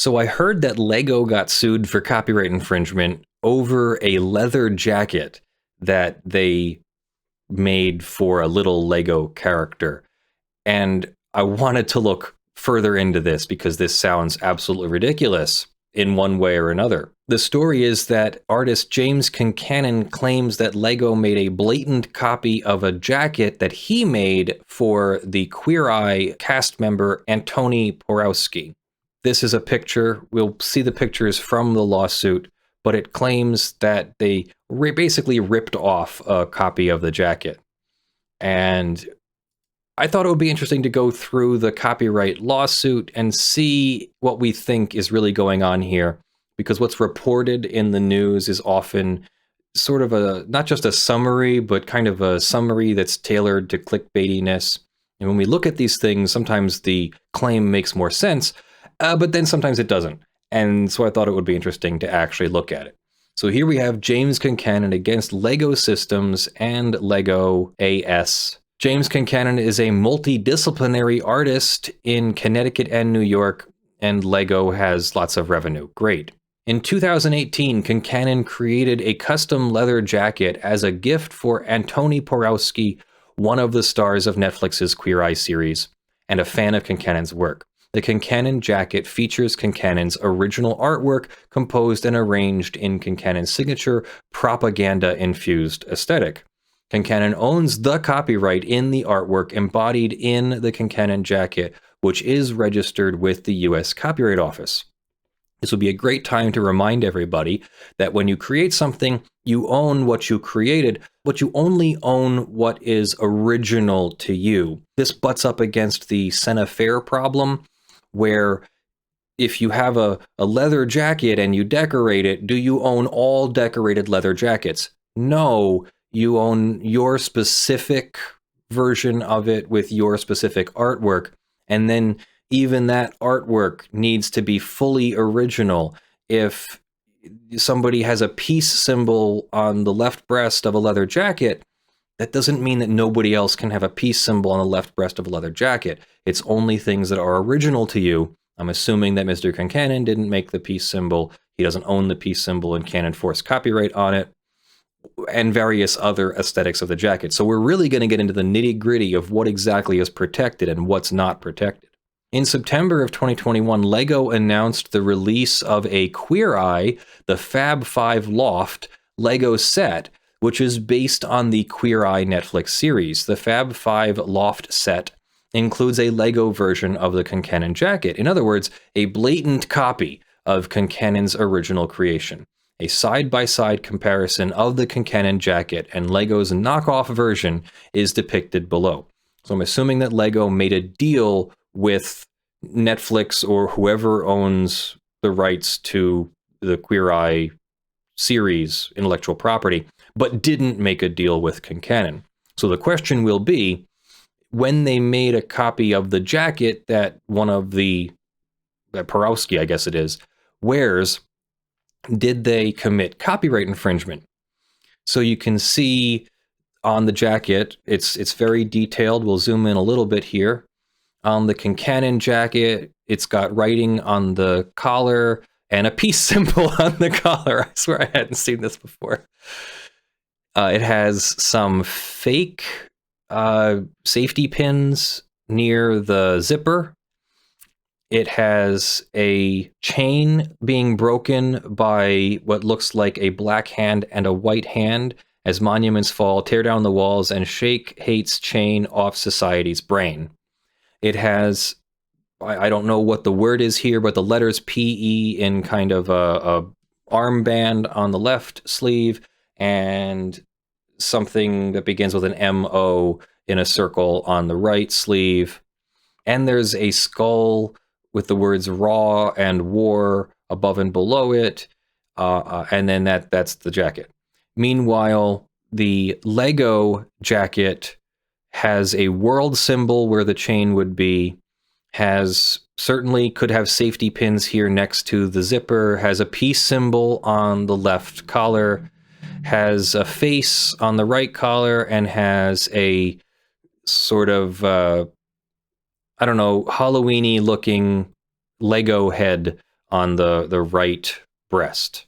So I heard that Lego got sued for copyright infringement over a leather jacket that they made for a little Lego character. And I wanted to look further into this because this sounds absolutely ridiculous in one way or another. The story is that artist James Concannon claims that Lego made a blatant copy of a jacket that he made for the Queer Eye cast member Antoni Porowski. This is a picture. We'll see the pictures from the lawsuit, but it claims that they basically ripped off a copy of the jacket. And I thought it would be interesting to go through the copyright lawsuit and see what we think is really going on here, because what's reported in the news is often sort of a, not just a summary, but kind of a summary that's tailored to clickbaitiness. And when we look at these things, sometimes the claim makes more sense, but then sometimes it doesn't. And so I thought it would be interesting to actually look at it. So here we have James Concannon against Lego Systems and Lego AS. James Concannon is a multidisciplinary artist in Connecticut and New York, and Lego has lots of revenue. Great. In 2018, Concannon created a custom leather jacket as a gift for Antoni Porowski, one of the stars of Netflix's Queer Eye series, and a fan of Concannon's work. The Concannon jacket features Concannon's original artwork composed and arranged in Concannon's signature propaganda-infused aesthetic. Concannon owns the copyright in the artwork embodied in the Concannon jacket, which is registered with the U.S. Copyright Office. This would be a great time to remind everybody that when you create something, you own what you created, but you only own what is original to you. This butts up against the Sena Fair problem, where if you have a leather jacket and you decorate it, do you own all decorated leather jackets? No. You own your specific version of it with your specific artwork, and then even that artwork needs to be fully original. If somebody has a peace symbol on the left breast of a leather jacket, that doesn't mean that nobody else can have a peace symbol on the left breast of a leather jacket. It's only things that are original to you. I'm assuming that Mr. Concannon didn't make the peace symbol. He doesn't own the peace symbol and can't enforce copyright on it, and various other aesthetics of the jacket. So we're really going to get into the nitty-gritty of what exactly is protected and what's not protected. In September of 2021, Lego announced the release of a Queer Eye, the Fab 5 Loft Lego set, which is based on the Queer Eye Netflix series. The Fab 5 Loft set includes a Lego version of the Concannon jacket. In other words, a blatant copy of Concannon's original creation. A side-by-side comparison of the Concannon jacket and Lego's knockoff version is depicted below. So I'm assuming that Lego made a deal with Netflix or whoever owns the rights to the Queer Eye series intellectual property, but didn't make a deal with Concannon. So the question will be, when they made a copy of the jacket that one of the, Porowski, I guess it is, wears, did they commit copyright infringement? So you can see on the jacket, it's very detailed. We'll zoom in a little bit here. On the Concannon jacket, it's got writing on the collar and a peace symbol on the collar. I swear I hadn't seen this before. It has some fake safety pins near the zipper. It has a chain being broken by what looks like a black hand and a white hand. As monuments fall, tear down the walls, and shake hate's chain off society's brain. It has, I don't know what the word is here, but the letters PE in kind of a armband on the left sleeve, and something that begins with an MO in a circle on the right sleeve. And there's a skull with the words raw and war above and below it, and then that's the jacket. Meanwhile, the Lego jacket has a world symbol where the chain would be, has certainly could have safety pins here next to the zipper, has a peace symbol on the left collar, has a face on the right collar, and has a sort of, I don't know, Halloween-y looking Lego head on the right breast.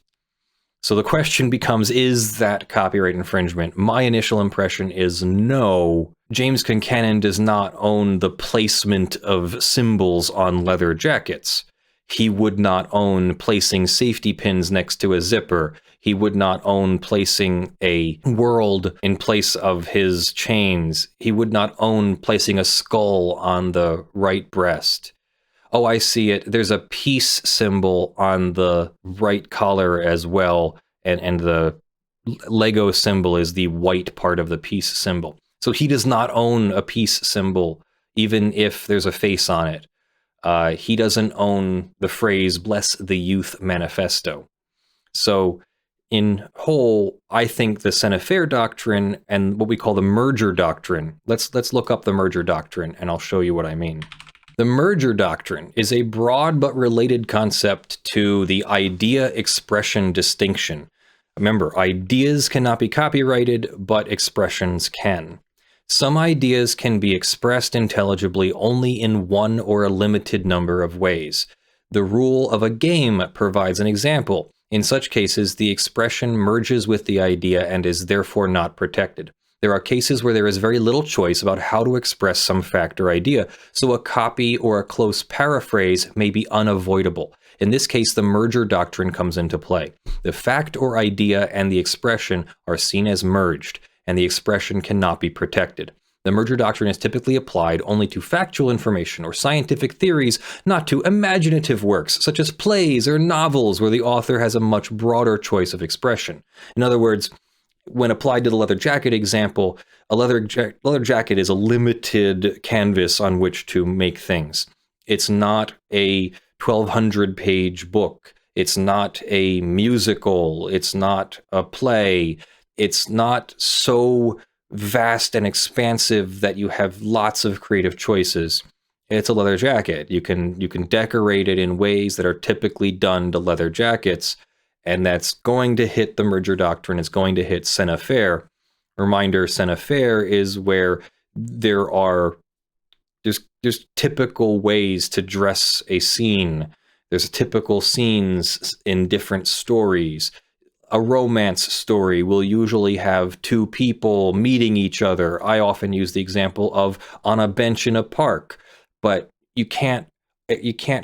So the question becomes, is that copyright infringement? My initial impression is no. James Concannon does not own the placement of symbols on leather jackets. He would not own placing safety pins next to a zipper. He would not own placing a world in place of his chains. He would not own placing a skull on the right breast. Oh, I see it. There's a peace symbol on the right collar as well, and the Lego symbol is the white part of the peace symbol. So he does not own a peace symbol, even if there's a face on it. He doesn't own the phrase, "Bless the Youth Manifesto." So in whole, I think the Senefaire doctrine and what we call the merger doctrine, let's look up the merger doctrine and I'll show you what I mean. The merger doctrine is a broad but related concept to the idea-expression distinction. Remember, ideas cannot be copyrighted, but expressions can. Some ideas can be expressed intelligibly only in one or a limited number of ways. The rule of a game provides an example. In such cases, the expression merges with the idea and is therefore not protected. There are cases where there is very little choice about how to express some fact or idea, so a copy or a close paraphrase may be unavoidable. In this case, the merger doctrine comes into play. The fact or idea and the expression are seen as merged, and the expression cannot be protected. The merger doctrine is typically applied only to factual information or scientific theories, not to imaginative works, such as plays or novels, where the author has a much broader choice of expression. In other words, when applied to the leather jacket example, a leather jacket is a limited canvas on which to make things. It's not a 1,200-page book. It's not a musical. It's not a play. It's not so vast and expansive that you have lots of creative choices. It's a leather jacket. You can decorate it in ways that are typically done to leather jackets, and that's going to hit the merger doctrine. It's going to hit Senefaire. Reminder, Senefaire is where there's typical ways to dress a scene. There's typical scenes in different stories. A romance story will usually have two people meeting each other. I often use the example of on a bench in a park, but you can't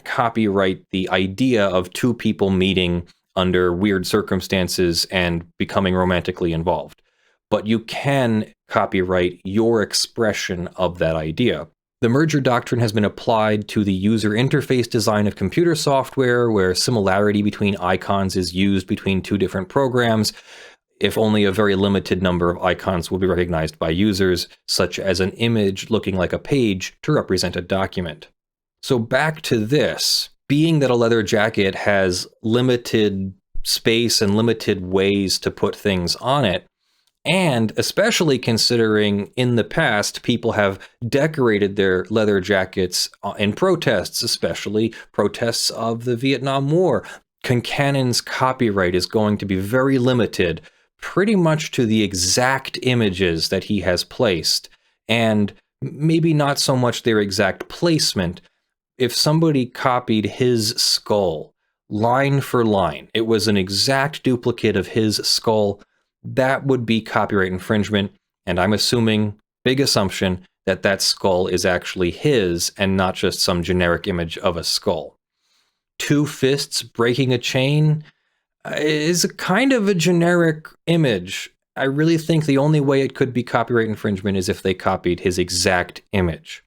copyright the idea of two people meeting under weird circumstances and becoming romantically involved. But you can copyright your expression of that idea. The merger doctrine has been applied to the user interface design of computer software, where similarity between icons is used between two different programs, if only a very limited number of icons will be recognized by users, such as an image looking like a page to represent a document. So back to this. Being that a leather jacket has limited space and limited ways to put things on it, and especially considering in the past people have decorated their leather jackets in protests, especially protests of the Vietnam War, Concannon's copyright is going to be very limited, pretty much to the exact images that he has placed, and maybe not so much their exact placement. If somebody copied his skull, line for line, it was an exact duplicate of his skull, that would be copyright infringement, and I'm assuming, big assumption, that that skull is actually his and not just some generic image of a skull. Two fists breaking a chain is a kind of a generic image. I really think the only way it could be copyright infringement is if they copied his exact image.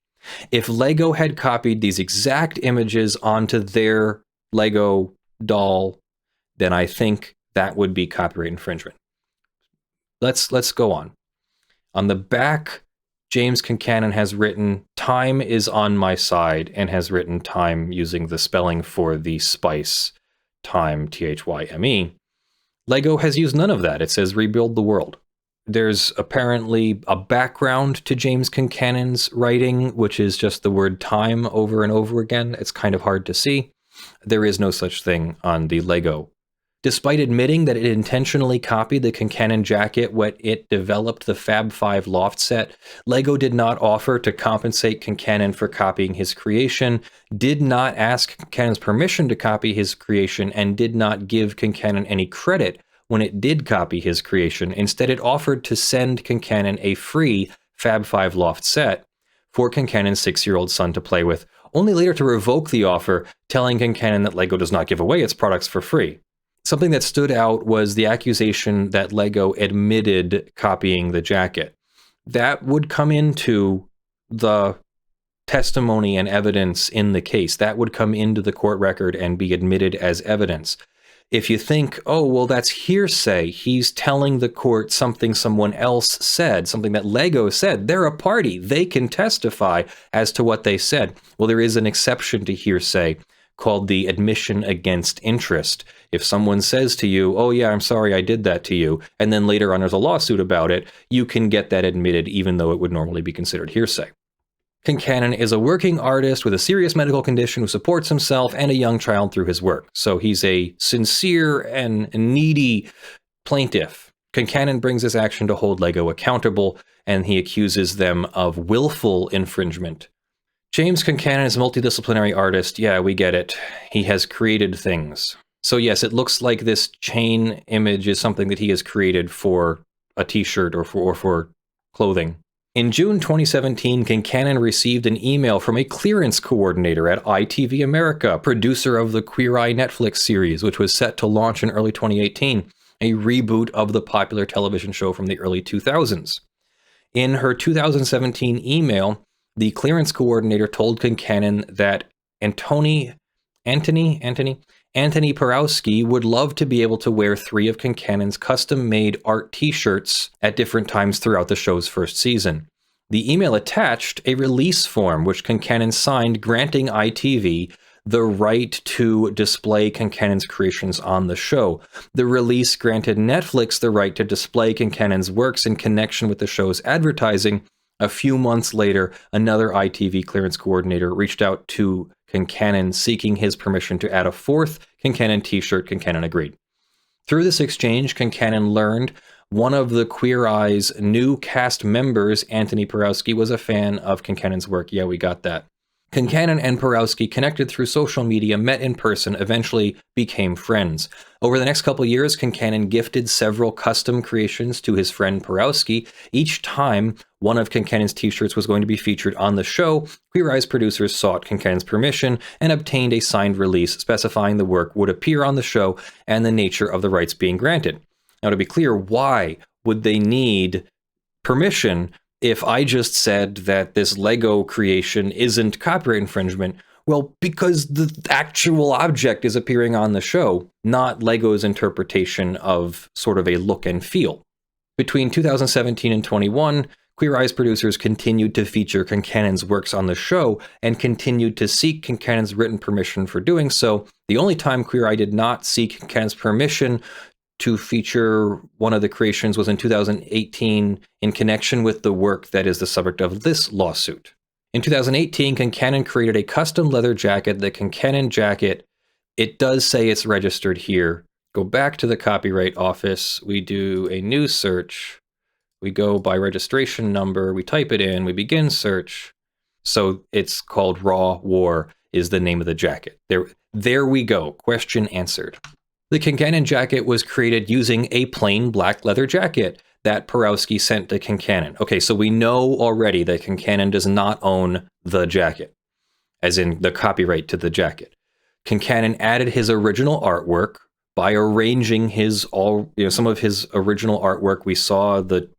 If Lego had copied these exact images onto their Lego doll, then I think that would be copyright infringement. Let's go on. On the back, James Concannon has written, "Time is on my side," and has written time using the spelling for the spice, time, T-H-Y-M-E. Lego has used none of that. It says rebuild the world. There's apparently a background to James Concannon's writing, which is just the word time over and over again. It's kind of hard to see. There is no such thing on the Lego Despite admitting that it intentionally copied the Concannon Jacket when it developed the Fab 5 loft set, LEGO did not offer to compensate Concannon for copying his creation, did not ask Concannon's permission to copy his creation, and did not give Concannon any credit when it did copy his creation. Instead, it offered to send Concannon a free Fab 5 loft set for Concannon's 6-year-old son to play with, only later to revoke the offer, telling Concannon that LEGO does not give away its products for free. Something that stood out was the accusation that LEGO admitted copying the jacket. That would come into the testimony and evidence in the case. That would come into the court record and be admitted as evidence. If you think, oh, well, that's hearsay, he's telling the court something someone else said, something that LEGO said, they're a party, they can testify as to what they said. Well, there is an exception to hearsay called the admission against interest. If someone says to you, oh yeah, I'm sorry I did that to you, and then later on there's a lawsuit about it, you can get that admitted even though it would normally be considered hearsay. Concannon is a working artist with a serious medical condition who supports himself and a young child through his work. So he's a sincere and needy plaintiff. Concannon brings his action to hold LEGO accountable, and he accuses them of willful infringement. James Concannon is a multidisciplinary artist. Yeah, we get it. He has created things. So yes, it looks like this chain image is something that he has created for a t-shirt or for clothing. In June 2017, Concannon received an email from a clearance coordinator at ITV America, producer of the Queer Eye Netflix series, which was set to launch in early 2018, a reboot of the popular television show from the early 2000s. In her 2017 email, the clearance coordinator told Concannon that Anthony Porowski would love to be able to wear 3 of Concannon's custom-made art t-shirts at different times throughout the show's first season. The email attached a release form which Concannon signed, granting ITV the right to display Concannon's creations on the show. The release granted Netflix the right to display Concannon's works in connection with the show's advertising. A few months later, another ITV clearance coordinator reached out to Concannon seeking his permission to add a 4th Concannon t-shirt. Concannon agreed. Through this exchange, Concannon learned one of the Queer Eye's new cast members, Anthony Porowski, was a fan of Concannon's work. Yeah, we got that. Concannon and Porowski connected through social media, met in person, eventually became friends. Over the next couple years, Concannon gifted several custom creations to his friend Porowski. Each time one of Concannon's t-shirts was going to be featured on the show, Queer Eye's producers sought Concannon's permission and obtained a signed release specifying the work would appear on the show and the nature of the rights being granted. Now, to be clear, why would they need permission if I just said that this LEGO creation isn't copyright infringement? Well, because the actual object is appearing on the show, not LEGO's interpretation of sort of a look and feel. Between 2017 and 21, Queer Eye's producers continued to feature Concannon's works on the show and continued to seek Concannon's written permission for doing so. The only time Queer Eye did not seek Concannon's permission to feature one of the creations was in 2018 in connection with the work that is the subject of this lawsuit. In 2018, Concannon created a custom leather jacket, the Concannon Jacket. It does say it's registered here. Go back to the Copyright Office. We do a new search. We go by registration number. We type it in. We begin search. So it's called Raw War is the name of the jacket. There we go. Question answered. The Concannon Jacket was created using a plain black leather jacket that Porowski sent to Concannon. Okay, so we know already that Concannon does not own the jacket, as in the copyright to the jacket. Concannon added his original artwork by arranging some of his original artwork. We saw the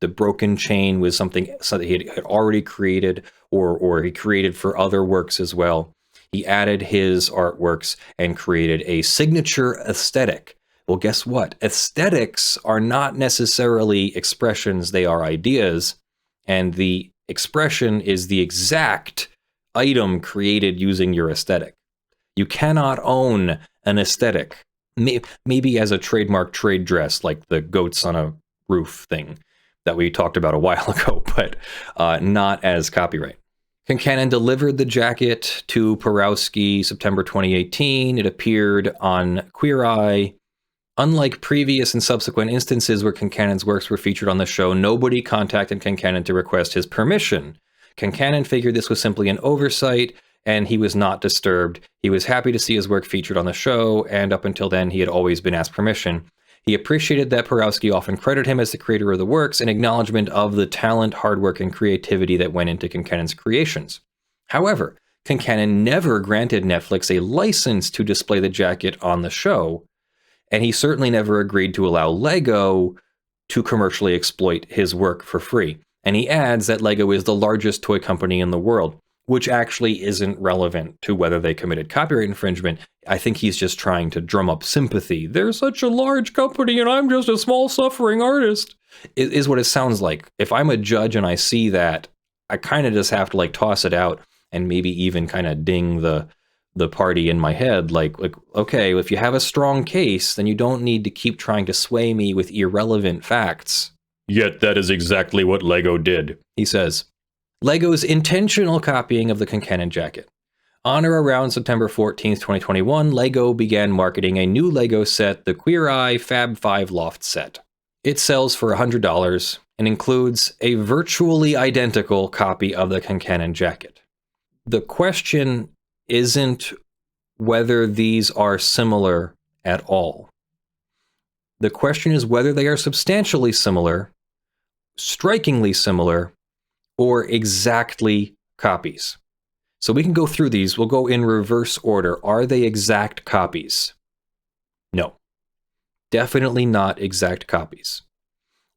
broken chain was something he had already created, or he created for other works as well. He added his artworks and created a signature aesthetic. Well, guess what? Aesthetics are not necessarily expressions, they are ideas. And the expression is the exact item created using your aesthetic. You cannot own an aesthetic. Maybe as a trademark trade dress, like the goats on a roof thing that we talked about a while ago, but not as copyright. Concannon delivered the jacket to Porowski September 2018. It appeared on Queer Eye. Unlike previous and subsequent instances where Concannon's works were featured on the show, nobody contacted Concannon to request his permission. Concannon figured this was simply an oversight, and he was not disturbed. He was happy to see his work featured on the show, and up until then, he had always been asked permission. He appreciated that Porowski often credited him as the creator of the works, an acknowledgement of the talent, hard work, and creativity that went into Concannon's creations. However, Concannon never granted Netflix a license to display the jacket on the show, and he certainly never agreed to allow LEGO to commercially exploit his work for free. And he adds that LEGO is the largest toy company in the world, which actually isn't relevant to whether they committed copyright infringement. I think he's just trying to drum up sympathy. They're such a large company and I'm just a small suffering artist, is what it sounds like. If I'm a judge and I see that, I kind of just have to like toss it out and maybe even kind of ding the party in my head, like, okay, if you have a strong case, then you don't need to keep trying to sway me with irrelevant facts. Yet that is exactly what LEGO did, he says. LEGO's intentional copying of the Concannon Jacket. On or around September 14th, 2021, LEGO began marketing a new LEGO set, the Queer Eye Fab 5 Loft set. It sells for $100 and includes a virtually identical copy of the Concannon Jacket. The question isn't whether these are similar at all. The question is whether they are substantially similar, strikingly similar, or exactly copies. So we can go through these. We'll go in reverse order. Are they exact copies? No. Definitely not exact copies.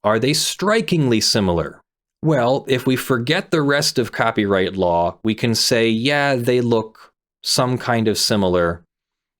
Are they strikingly similar? Well, if we forget the rest of copyright law, we can say, yeah, they look some kind of similar,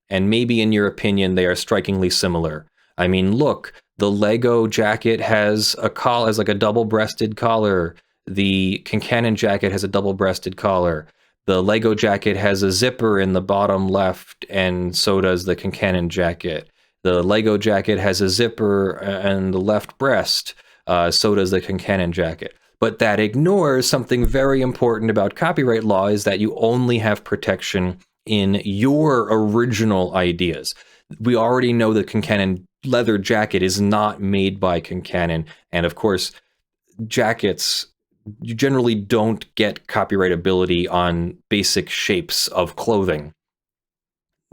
and maybe in your opinion, they are strikingly similar. I mean, look, the LEGO jacket has a collar, has like a double-breasted collar. The Concannon jacket has a double-breasted collar. The LEGO jacket has a zipper in the bottom left, and so does the Concannon jacket. The LEGO jacket has a zipper in the left breast, so does the Concannon jacket. But that ignores something very important about copyright law, is that you only have protection in your original ideas. We already know the Concannon leather jacket is not made by Concannon. And of course, jackets, you generally don't get copyrightability on basic shapes of clothing.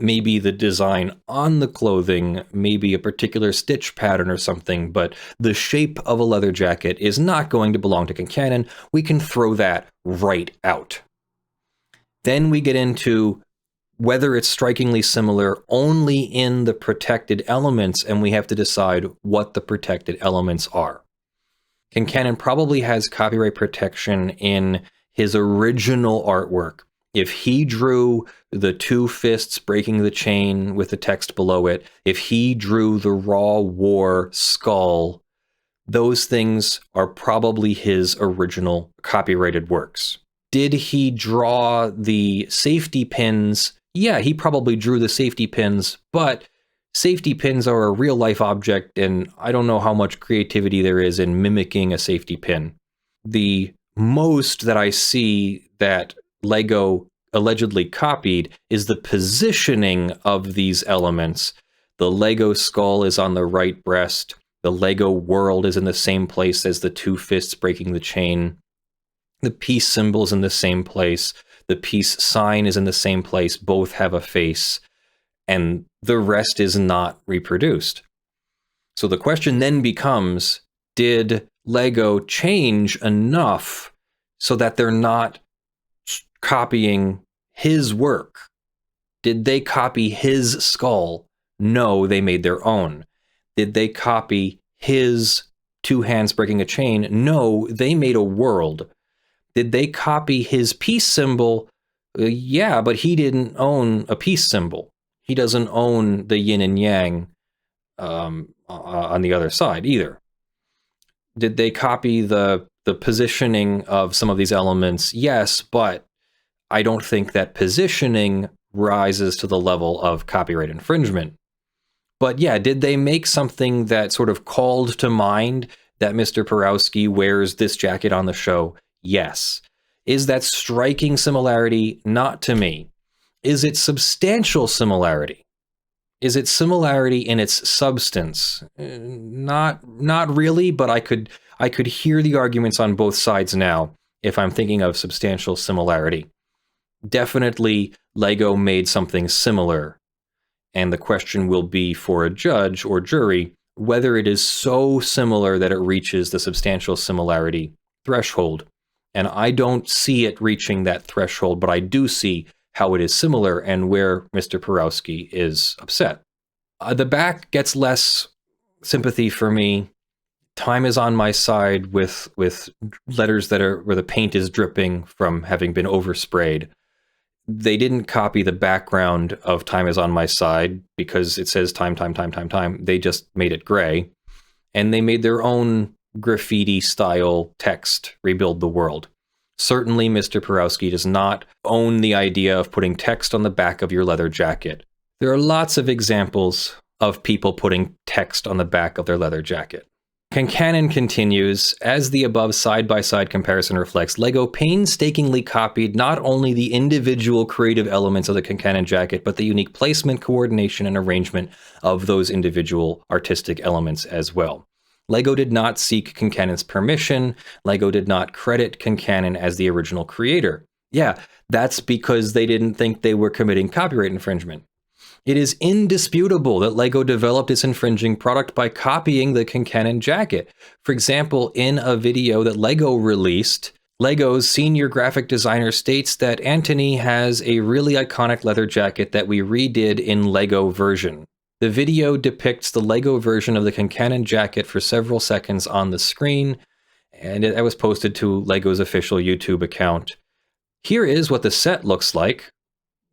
Maybe the design on the clothing, maybe a particular stitch pattern or something, but the shape of a leather jacket is not going to belong to Concannon. We can throw that right out. Then we get into whether it's strikingly similar only in the protected elements, and we have to decide what the protected elements are. Concannon probably has copyright protection in his original artwork. If he drew the two fists breaking the chain with the text below it, if he drew the Raw War skull, those things are probably his original copyrighted works. Did he draw the safety pins? Yeah, he probably drew the safety pins, but safety pins are a real-life object, and I don't know how much creativity there is in mimicking a safety pin. The most that I see that LEGO allegedly copied is the positioning of these elements. The LEGO skull is on the right breast. The LEGO world is in the same place as the two fists breaking the chain. The peace symbol is in the same place. The peace sign is in the same place. Both have a face. And the rest is not reproduced. So the question then becomes, did LEGO change enough so that they're not copying his work? Did they copy his skull? No, they made their own. Did they copy his two hands breaking a chain? No, they made a world. Did they copy his peace symbol? Yeah, but he didn't own a peace symbol. He doesn't own the yin and yang on the other side either. Did they copy the positioning of some of these elements? Yes, but I don't think that positioning rises to the level of copyright infringement. But yeah, did they make something that sort of called to mind that Mr. Porowski wears this jacket on the show? Yes. Is that striking similarity? Not to me. Is it substantial similarity? Is it similarity in its substance? Not really, but I could hear the arguments on both sides now if I'm thinking of substantial similarity. Definitely Lego made something similar, and the question will be for a judge or jury whether it is so similar that it reaches the substantial similarity threshold. And I don't see it reaching that threshold, but I do see how it is similar and where Mr. Porowski is upset. The back gets less sympathy for me. Time is on my side with letters that are where the paint is dripping from having been oversprayed. They didn't copy the background of Time is on my side because it says time. They just made it gray. And they made their own graffiti style text, Rebuild the World. Certainly, Mr. Porowski does not own the idea of putting text on the back of your leather jacket. There are lots of examples of people putting text on the back of their leather jacket. Concannon continues, as the above side-by-side comparison reflects, Lego painstakingly copied not only the individual creative elements of the Concannon jacket, but the unique placement, coordination, and arrangement of those individual artistic elements as well. Lego did not seek Concannon's permission. Lego did not credit Concannon as the original creator. Yeah, that's because they didn't think they were committing copyright infringement. It is indisputable that Lego developed its infringing product by copying the Concannon jacket. For example, in a video that Lego released, Lego's senior graphic designer states that Antony has a really iconic leather jacket that we redid in Lego version. The video depicts the Lego version of the Concannon jacket for several seconds on the screen, and it was posted to Lego's official YouTube account. Here is what the set looks like.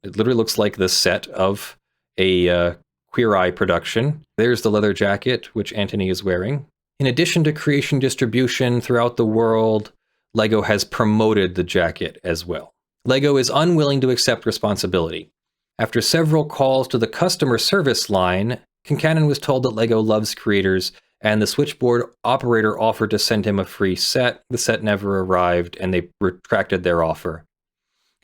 It literally looks like the set of a Queer Eye production. There's the leather jacket, which Antony is wearing. In addition to creation distribution throughout the world, Lego has promoted the jacket as well. Lego is unwilling to accept responsibility. After several calls to the customer service line, Concannon was told that Lego loves creators, and the switchboard operator offered to send him a free set. The set never arrived, and they retracted their offer.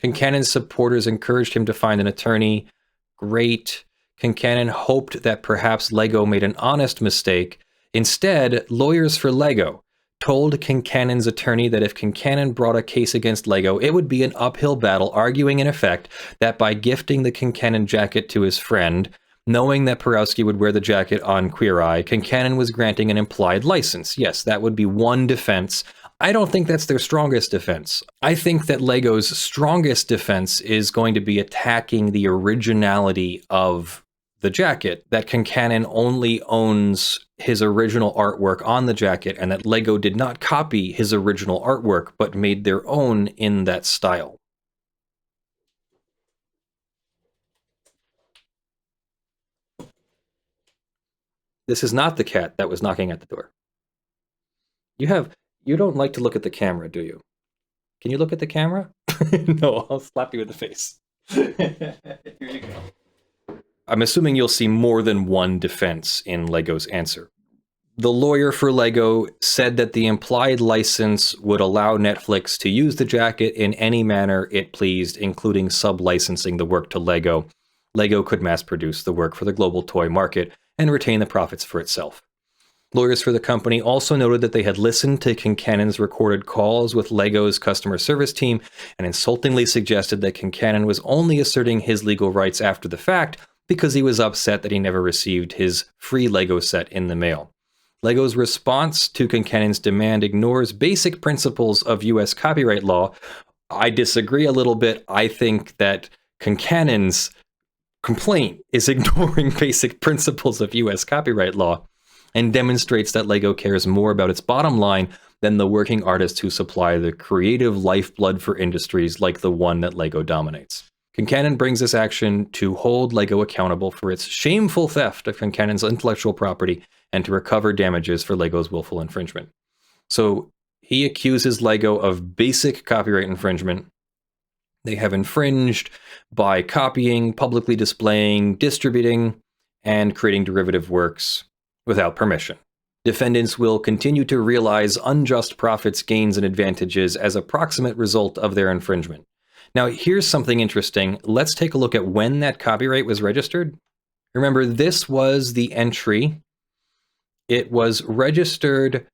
Concannon's supporters encouraged him to find an attorney. Great. Concannon hoped that perhaps Lego made an honest mistake. Instead, lawyers for Lego told Concannon's attorney that if Concannon brought a case against Lego, it would be an uphill battle, arguing in effect that by gifting the Concannon jacket to his friend, knowing that Porowski would wear the jacket on Queer Eye, Concannon was granting an implied license. Yes, that would be one defense. I don't think that's their strongest defense. I think that Lego's strongest defense is going to be attacking the originality of the jacket, that Concannon only owns his original artwork on the jacket, and that Lego did not copy his original artwork, but made their own in that style. This is not the cat that was knocking at the door. You don't like to look at the camera, do you? Can you look at the camera? No, I'll slap you in the face. Here you go. I'm assuming you'll see more than one defense in Lego's answer. The lawyer for Lego said that the implied license would allow Netflix to use the jacket in any manner it pleased, including sub-licensing the work to Lego. Lego could mass-produce the work for the global toy market and retain the profits for itself. Lawyers for the company also noted that they had listened to Concannon's recorded calls with Lego's customer service team and insultingly suggested that Concannon was only asserting his legal rights after the fact because he was upset that he never received his free Lego set in the mail. Lego's response to Concannon's demand ignores basic principles of US copyright law. I disagree a little bit. I think that Concannon's complaint is ignoring basic principles of US copyright law and demonstrates that Lego cares more about its bottom line than the working artists who supply the creative lifeblood for industries like the one that Lego dominates. Concannon brings this action to hold Lego accountable for its shameful theft of Concannon's intellectual property and to recover damages for Lego's willful infringement. So he accuses Lego of basic copyright infringement. They have infringed by copying, publicly displaying, distributing, and creating derivative works without permission. Defendants will continue to realize unjust profits, gains, and advantages as a proximate result of their infringement. Now, here's something interesting. Let's take a look at when that copyright was registered. Remember, this was the entry. It was registered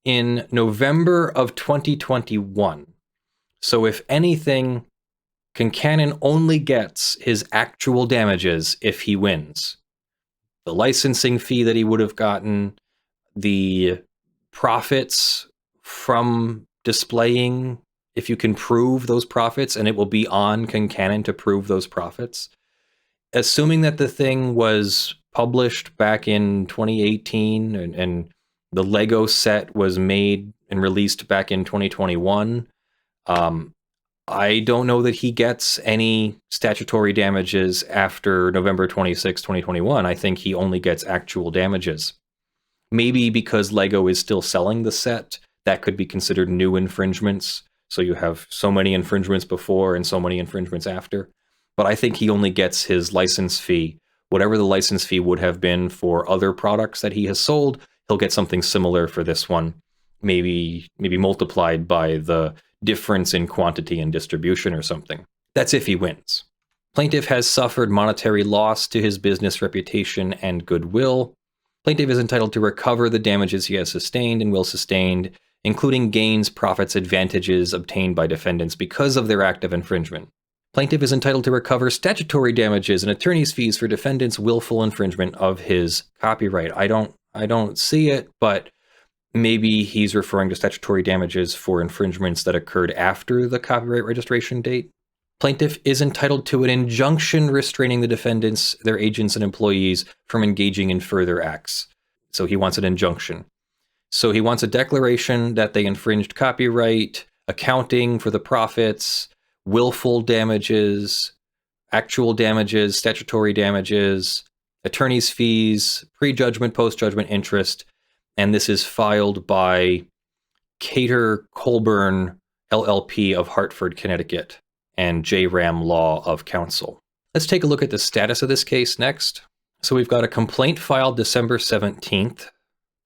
in November of 2021. So if anything, Concannon only gets his actual damages if he wins. The licensing fee that he would have gotten, the profits from displaying, if you can prove those profits, and it will be on Concannon to prove those profits. Assuming that the thing was published back in 2018 and the Lego set was made and released back in 2021, I don't know that he gets any statutory damages after November 26, 2021. I think he only gets actual damages. Maybe because Lego is still selling the set, that could be considered new infringements. So you have so many infringements before and so many infringements after. But I think he only gets his license fee. Whatever the license fee would have been for other products that he has sold, he'll get something similar for this one. Maybe multiplied by the difference in quantity and distribution or something. That's if he wins. Plaintiff has suffered monetary loss to his business reputation and goodwill. Plaintiff is entitled to recover the damages he has sustained and will sustain, including gains, profits, advantages obtained by defendants because of their act of infringement. Plaintiff is entitled to recover statutory damages and attorney's fees for defendant's willful infringement of his copyright. I don't see it, but maybe he's referring to statutory damages for infringements that occurred after the copyright registration date. Plaintiff is entitled to an injunction restraining the defendants, their agents, and employees from engaging in further acts. So he wants an injunction. So he wants a declaration that they infringed copyright, accounting for the profits, willful damages, actual damages, statutory damages, attorney's fees, pre-judgment, post-judgment interest, and this is filed by Cater Colburn, LLP of Hartford, Connecticut, and J. Ram Law of Counsel. Let's take a look at the status of this case next. So we've got a complaint filed December 17th,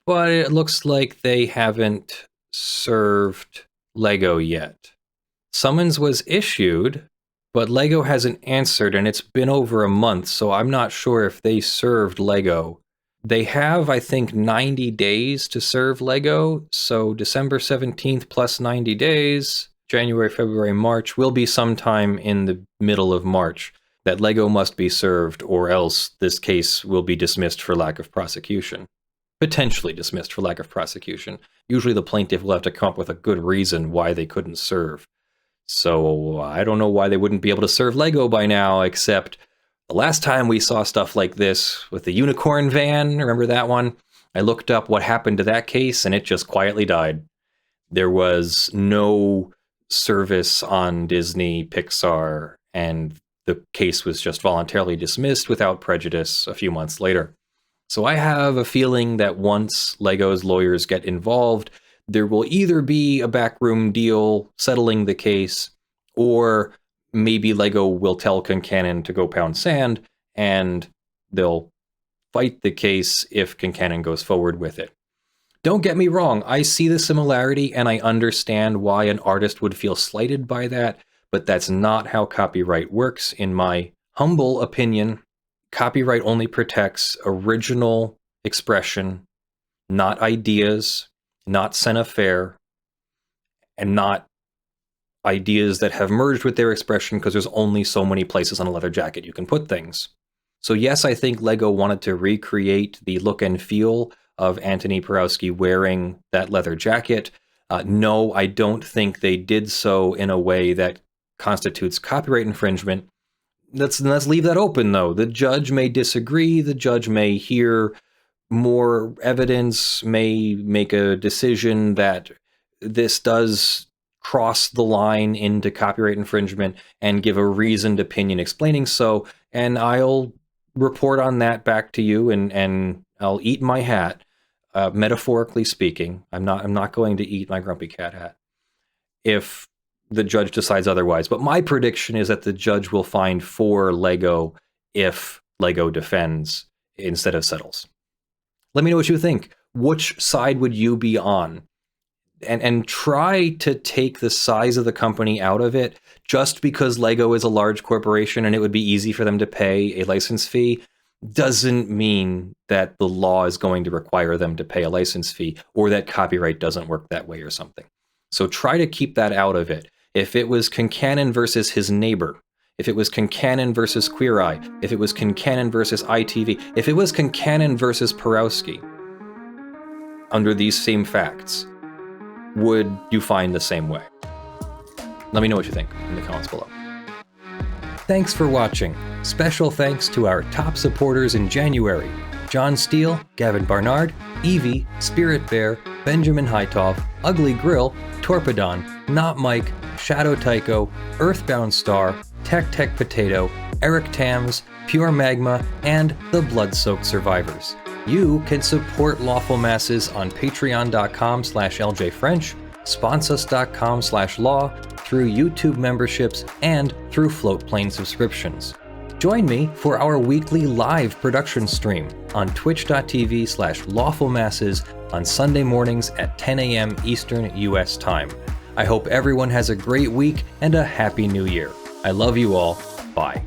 but it looks like they haven't served Lego yet. Summons was issued, but Lego hasn't answered, and it's been over a month, so I'm not sure if they served Lego. They have, I think, 90 days to serve Lego, so December 17th plus 90 days, January, February, March, will be sometime in the middle of March that Lego must be served, or else this case will be dismissed for lack of prosecution. Potentially dismissed for lack of prosecution. Usually the plaintiff will have to come up with a good reason why they couldn't serve. So I don't know why they wouldn't be able to serve Lego by now, except the last time we saw stuff like this with the unicorn van, remember that one? I looked up what happened to that case and it just quietly died. There was no service on Disney, Pixar, and the case was just voluntarily dismissed without prejudice a few months later. So I have a feeling that once Lego's lawyers get involved, there will either be a backroom deal settling the case, or maybe Lego will tell Concannon to go pound sand, and they'll fight the case if Concannon goes forward with it. Don't get me wrong, I see the similarity, and I understand why an artist would feel slighted by that, but that's not how copyright works, in my humble opinion. Copyright only protects original expression, not ideas, not scène faire, and not ideas that have merged with their expression because there's only so many places on a leather jacket you can put things. So yes, I think Lego wanted to recreate the look and feel of Antoni Porowski wearing that leather jacket. No, I don't think they did so in a way that constitutes copyright infringement. Let's leave that open, though. The judge may disagree. The judge may hear more evidence, may make a decision that this does cross the line into copyright infringement and give a reasoned opinion explaining so, and I'll report on that back to you, and I'll eat my hat, metaphorically speaking. I'm not going to eat my grumpy cat hat if the judge decides otherwise. But my prediction is that the judge will find for Lego if Lego defends instead of settles. Let me know what you think. Which side would you be on? And try to take the size of the company out of it. Just because Lego is a large corporation and it would be easy for them to pay a license fee doesn't mean that the law is going to require them to pay a license fee or that copyright doesn't work that way or something. So try to keep that out of it. If it was Concannon versus his neighbor, if it was Concannon versus Queer Eye, if it was Concannon versus ITV, if it was Concannon versus Porowski, under these same facts, would you find the same way? Let me know what you think in the comments below. Thanks for watching. Special thanks to our top supporters in January: John Steele, Gavin Barnard, Eevi, Spirit Bear, Benjamin Hitov, Ugly Grill, Torpedan, NotMike, ShadowTycho, Earthbound Star, TechTechPotato, Eric Tams, PureMagma, and the Blood-Soaked Survivors. You can support Lawful Masses on patreon.com/ljfrench, sponsus.com/law, through YouTube memberships, and through Floatplane subscriptions. Join me for our weekly live production stream on twitch.tv/lawfulmasses on Sunday mornings at 10 a.m. Eastern US time. I hope everyone has a great week and a happy new year. I love you all. Bye.